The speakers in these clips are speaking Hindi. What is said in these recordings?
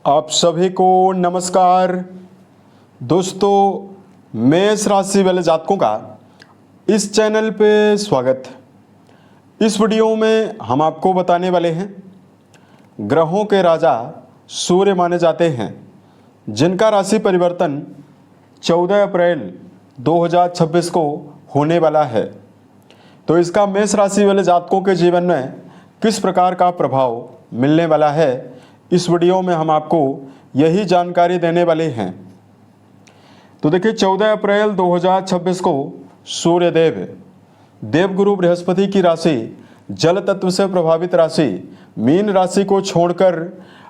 आप सभी को नमस्कार। दोस्तों, मेष राशि वाले जातकों का इस चैनल पे स्वागत है। इस वीडियो में हम आपको बताने वाले हैं ग्रहों के राजा सूर्य माने जाते हैं, जिनका राशि परिवर्तन 14 अप्रैल 2026 को होने वाला है। तो इसका मेष राशि वाले जातकों के जीवन में किस प्रकार का प्रभाव मिलने वाला है, इस वीडियो में हम आपको यही जानकारी देने वाले हैं। तो देखिए, 14 अप्रैल 2026 को सूर्यदेव देवगुरु बृहस्पति की राशि जल तत्व से प्रभावित राशि मीन राशि को छोड़कर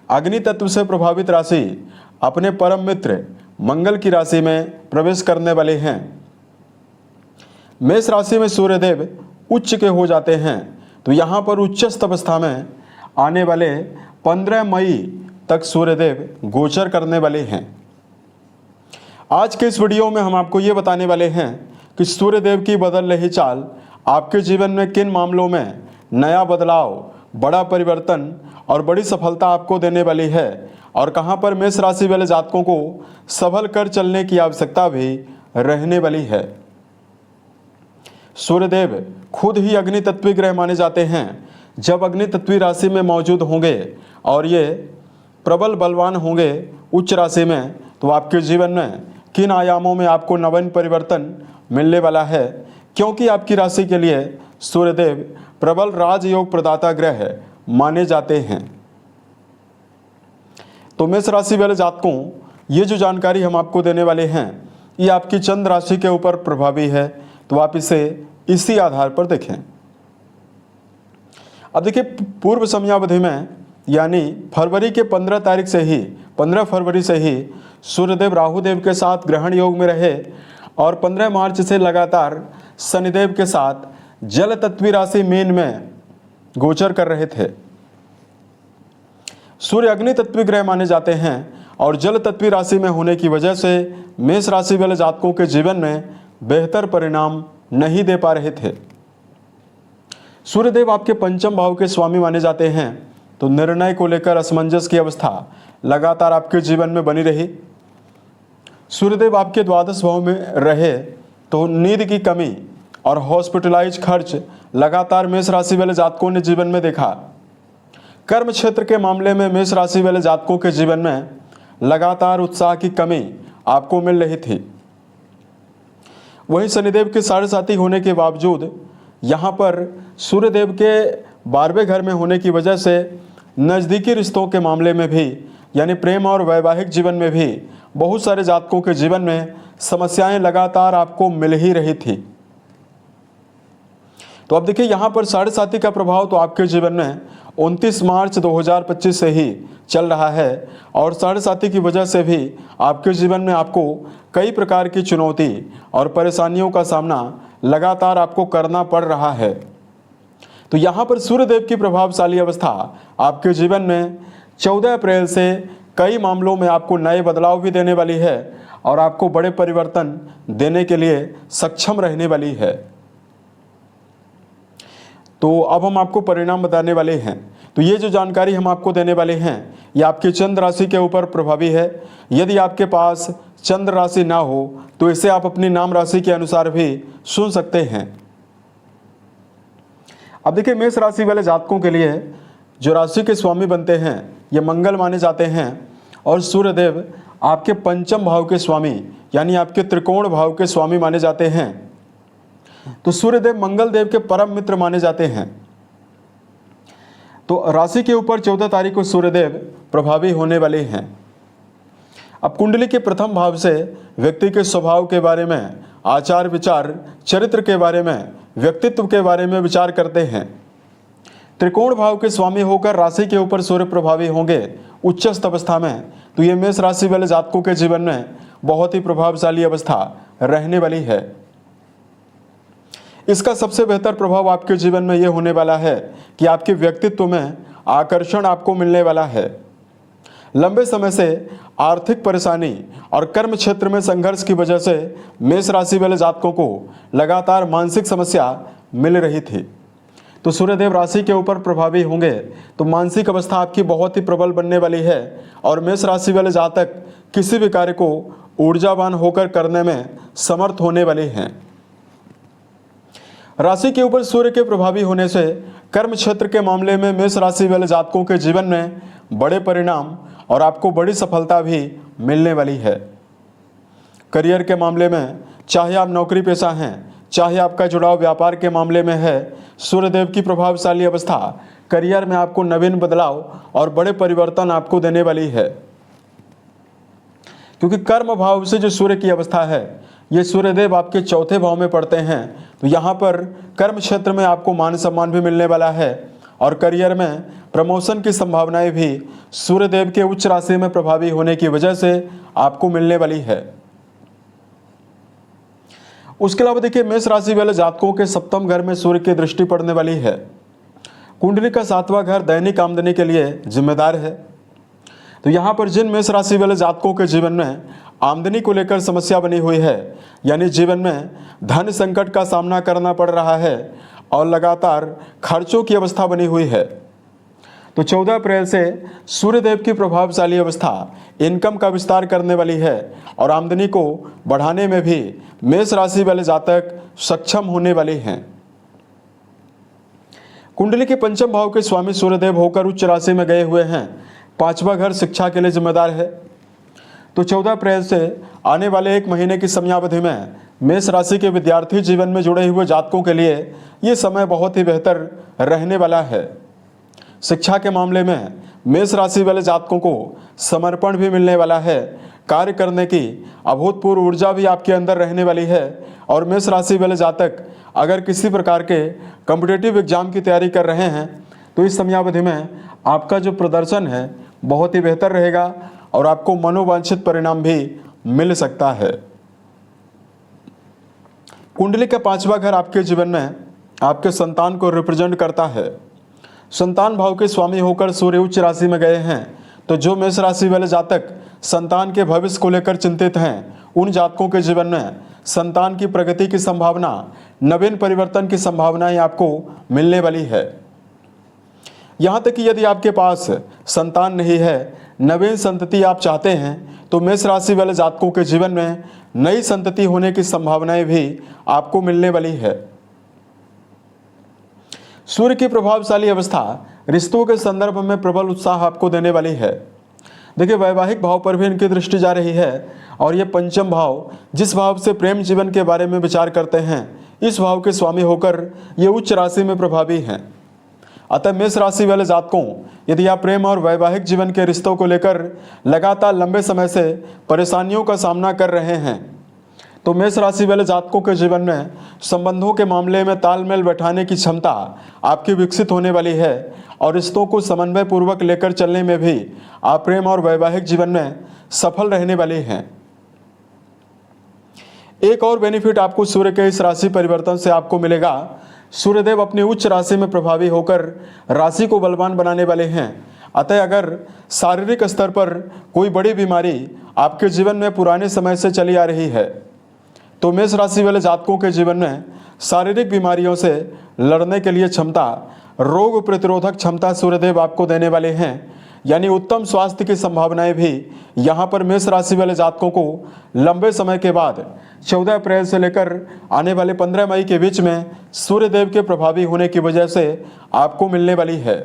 अग्नि तत्व से प्रभावित राशि अपने परम मित्र मंगल की राशि में प्रवेश करने वाले हैं। मेष राशि में सूर्यदेव उच्च के हो जाते हैं। तो यहाँ पर उच्चस्थ अवस्था में आने वाले 15 मई तक सूर्यदेव गोचर करने वाले हैं। आज के इस वीडियो में हम आपको ये बताने वाले हैं कि सूर्यदेव की बदल रही चाल आपके जीवन में किन मामलों में नया बदलाव, बड़ा परिवर्तन और बड़ी सफलता आपको देने वाली है, और कहां पर मेष राशि वाले जातकों को संभल कर चलने की आवश्यकता भी रहने वाली है। सूर्यदेव खुद ही अग्नि तत्वीय ग्रह माने जाते हैं। जब अग्नि तत्वीय राशि में मौजूद होंगे और ये प्रबल बलवान होंगे उच्च राशि में, तो आपके जीवन में किन आयामों में आपको नवीन परिवर्तन मिलने वाला है, क्योंकि आपकी राशि के लिए सूर्यदेव प्रबल राजयोग प्रदाता ग्रह माने जाते हैं। तो मेष राशि वाले जातकों, ये जो जानकारी हम आपको देने वाले हैं, ये आपकी चंद्र राशि के ऊपर प्रभावी है। तो आप इसे इसी आधार पर देखें। अब देखिए, पूर्व समयावधि में यानी फरवरी के 15 फरवरी से ही सूर्यदेव राहुदेव के साथ ग्रहण योग में रहे और 15 मार्च से लगातार शनिदेव के साथ जल तत्वीय राशि मीन में गोचर कर रहे थे। सूर्य अग्नि तत्वीय ग्रह माने जाते हैं और जल तत्वीय राशि में होने की वजह से मेष राशि वाले जातकों के जीवन में बेहतर परिणाम नहीं दे पा रहे थे। सूर्यदेव आपके पंचम भाव के स्वामी माने जाते हैं। तो निर्णय को लेकर असमंजस की अवस्था लगातार आपके जीवन में बनी रही। सूर्यदेव आपके द्वादश भाव में रहे तो नींद की कमी और हॉस्पिटलाइज खर्च लगातार मेष राशि वाले जातकों ने जीवन में देखा। कर्म क्षेत्र के मामले में मेष राशि वाले जातकों के जीवन में लगातार उत्साह की कमी आपको मिल रही थी। वहीं शनिदेव के साढ़े साथी होने के बावजूद यहाँ पर सूर्यदेव के 12वें घर में होने की वजह से नज़दीकी रिश्तों के मामले में भी यानी प्रेम और वैवाहिक जीवन में भी बहुत सारे जातकों के जीवन में समस्याएं लगातार आपको मिल ही रही थी। तो अब देखिए, यहाँ पर साढ़े साथी का प्रभाव तो आपके जीवन में 29 मार्च 2025 से ही चल रहा है और साढ़े साथी की वजह से भी आपके जीवन में आपको कई प्रकार की चुनौती और परेशानियों का सामना लगातार आपको करना पड़ रहा है। तो यहाँ पर सूर्यदेव की प्रभावशाली अवस्था आपके जीवन में 14 अप्रैल से कई मामलों में आपको नए बदलाव भी देने वाली है और आपको बड़े परिवर्तन देने के लिए सक्षम रहने वाली है। तो अब हम आपको परिणाम बताने वाले हैं। तो ये जो जानकारी हम आपको देने वाले हैं, ये आपकी चंद्र राशि के ऊपर प्रभावी है। यदि आपके पास चंद्र राशि ना हो तो इसे आप अपनी नाम राशि के अनुसार भी सुन सकते हैं। अब देखिए, मेष राशि वाले जातकों के लिए जो राशि के स्वामी बनते हैं ये मंगल माने जाते हैं और सूर्यदेव आपके पंचम भाव के स्वामी यानी आपके त्रिकोण भाव के स्वामी माने जाते हैं। तो सूर्यदेव मंगल देव के परम मित्र माने जाते हैं। तो राशि के ऊपर 14 तारीख को सूर्यदेव प्रभावी होने वाले हैं। अब कुंडली के प्रथम भाव से व्यक्ति के स्वभाव के बारे में, आचार विचार, चरित्र के बारे में, व्यक्तित्व के बारे में विचार करते हैं। त्रिकोण भाव के स्वामी होकर राशि के ऊपर सूर्य प्रभावी होंगे उच्चस्थ अवस्था में। तो ये मेष राशि वाले जातकों के जीवन में बहुत ही प्रभावशाली अवस्था रहने वाली है। इसका सबसे बेहतर प्रभाव आपके जीवन में ये होने वाला है कि आपके व्यक्तित्व में आकर्षण आपको मिलने वाला है। लंबे समय से आर्थिक परेशानी और कर्म क्षेत्र में संघर्ष की वजह से मेष राशि वाले जातकों को लगातार मानसिक समस्या मिल रही थी। तो सूर्यदेव राशि के ऊपर प्रभावी होंगे तो मानसिक अवस्था आपकी बहुत ही प्रबल बनने वाली है और मेष राशि वाले जातक किसी भी कार्य को ऊर्जावान होकर करने में समर्थ होने वाले हैं। राशि के ऊपर सूर्य के प्रभावी होने से कर्म क्षेत्र के मामले में मेष राशि वाले जातकों के जीवन में बड़े परिणाम और आपको बड़ी सफलता भी मिलने वाली है। करियर के मामले में चाहे आप नौकरी पेशा हैं, चाहे आपका जुड़ाव व्यापार के मामले में है, सूर्यदेव की प्रभावशाली अवस्था करियर में आपको नवीन बदलाव और बड़े परिवर्तन आपको देने वाली है। क्योंकि कर्म भाव से जो सूर्य की अवस्था है, ये सूर्यदेव आपके चौथे भाव में पड़ते हैं, तो यहाँ पर कर्म क्षेत्र में आपको मान सम्मान भी मिलने वाला है और करियर में प्रमोशन की संभावनाएं भी सूर्यदेव के उच्च राशि में प्रभावी होने की वजह से आपको मिलने वाली है। उसके अलावा देखिए, मेष राशि वाले जातकों के सप्तम घर में सूर्य की दृष्टि पड़ने वाली है। कुंडली का सातवां घर दैनिक आमदनी के लिए जिम्मेदार है। तो यहाँ पर जिन मेष राशि वाले जातकों के जीवन में आमदनी को लेकर समस्या बनी हुई है, यानी जीवन में धन संकट का सामना करना पड़ रहा है और लगातार खर्चों की अवस्था बनी हुई है, तो 14 अप्रैल से सूर्यदेव की प्रभावशाली अवस्था इनकम का विस्तार करने वाली है और आमदनी को बढ़ाने में भी मेष राशि वाले जातक सक्षम होने वाले हैं। कुंडली के पंचम भाव के स्वामी सूर्यदेव होकर उच्च राशि में गए हुए हैं। पांचवा घर शिक्षा के लिए जिम्मेदार है। तो 14 अप्रैल से आने वाले एक महीने की समयावधि में मेष राशि के विद्यार्थी जीवन में जुड़े हुए जातकों के लिए ये समय बहुत ही बेहतर रहने वाला है। शिक्षा के मामले में मेष राशि वाले जातकों को समर्पण भी मिलने वाला है। कार्य करने की अभूतपूर्व ऊर्जा भी आपके अंदर रहने वाली है और मेष राशि वाले जातक अगर किसी प्रकार के कॉम्पिटिटिव एग्जाम की तैयारी कर रहे हैं तो इस समयावधि में आपका जो प्रदर्शन है बहुत ही बेहतर रहेगा और आपको मनोवांछित परिणाम भी मिल सकता है। कुंडली का पांचवा घर आपके जीवन में आपके संतान को रिप्रेजेंट करता है। संतान भाव के स्वामी होकर सूर्य उच्च राशि में गए हैं, तो जो मेष राशि वाले जातक संतान के भविष्य को लेकर चिंतित हैं, उन जातकों के जीवन में संतान की प्रगति की संभावना, नवीन परिवर्तन की संभावनाएं आपको मिलने वाली है। यहाँ तक कि यदि आपके पास संतान नहीं है, नवीन संतति आप चाहते हैं, तो मेष राशि वाले जातकों के जीवन में नई संतति होने की संभावनाएं भी आपको मिलने वाली है। सूर्य की प्रभावशाली अवस्था रिश्तों के संदर्भ में प्रबल उत्साह आपको देने वाली है। देखिए, वैवाहिक भाव पर भी इनकी दृष्टि जा रही है और ये पंचम भाव जिस भाव से प्रेम जीवन के बारे में विचार करते हैं, इस भाव के स्वामी होकर ये उच्च राशि में प्रभावी हैं। अतः मेष राशि वाले जातकों, यदि आप प्रेम और वैवाहिक जीवन के रिश्तों को लेकर लगातार लंबे समय से परेशानियों का सामना कर रहे हैं, तो मेष राशि वाले जातकों के जीवन में संबंधों के मामले में तालमेल बैठाने की क्षमता आपकी विकसित होने वाली है और रिश्तों को समन्वय पूर्वक लेकर चलने में भी आप प्रेम और वैवाहिक जीवन में सफल रहने वाले हैं। एक और बेनिफिट आपको सूर्य के इस राशि परिवर्तन से आपको मिलेगा। सूर्यदेव अपनी उच्च राशि में प्रभावी होकर राशि को बलवान बनाने वाले हैं। अतः अगर शारीरिक स्तर पर कोई बड़ी बीमारी आपके जीवन में पुराने समय से चली आ रही है, तो मेष राशि वाले जातकों के जीवन में शारीरिक बीमारियों से लड़ने के लिए क्षमता, रोग प्रतिरोधक क्षमता सूर्यदेव आपको देने वाले हैं। यानी उत्तम स्वास्थ्य की संभावनाएं भी यहाँ पर मेष राशि वाले जातकों को लंबे समय के बाद 14 अप्रैल से लेकर आने वाले 15 मई के बीच में सूर्यदेव के प्रभावी होने की वजह से आपको मिलने वाली है।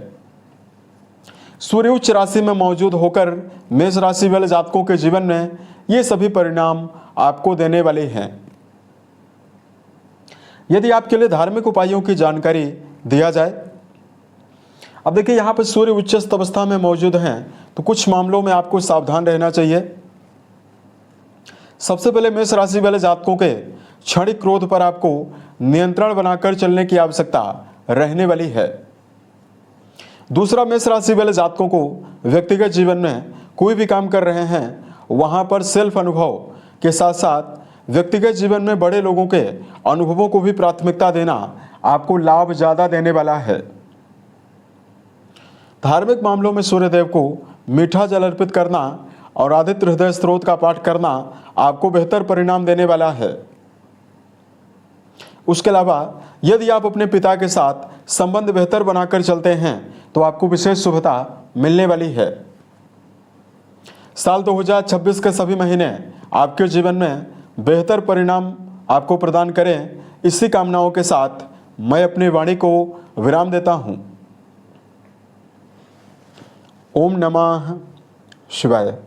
सूर्य उच्च राशि में मौजूद होकर मेष राशि वाले जातकों के जीवन में ये सभी परिणाम आपको देने वाले हैं। यदि आपके लिए धार्मिक उपायों की जानकारी दिया जाए, अब देखिए, यहाँ पर सूर्य उच्चस्थ अवस्था में मौजूद हैं, तो कुछ मामलों में आपको सावधान रहना चाहिए। सबसे पहले मेष राशि वाले जातकों के क्षणिक क्रोध पर आपको नियंत्रण बनाकर चलने की आवश्यकता रहने वाली है। दूसरा, मेष राशि वाले जातकों को व्यक्तिगत जीवन में कोई भी काम कर रहे हैं, वहां पर सेल्फ अनुभव के साथ साथ व्यक्तिगत जीवन में बड़े लोगों के अनुभवों को भी प्राथमिकता देना आपको लाभ ज़्यादा देने वाला है। धार्मिक मामलों में सूर्यदेव को मीठा जल अर्पित करना और आदित्य हृदय स्त्रोत का पाठ करना आपको बेहतर परिणाम देने वाला है। उसके अलावा यदि आप अपने पिता के साथ संबंध बेहतर बनाकर चलते हैं तो आपको विशेष शुभता मिलने वाली है। साल 2026 के सभी महीने आपके जीवन में बेहतर परिणाम आपको प्रदान करें, इसी कामनाओं के साथ मैं अपनी वाणी को विराम देता हूँ। ओम नमः शिवाय।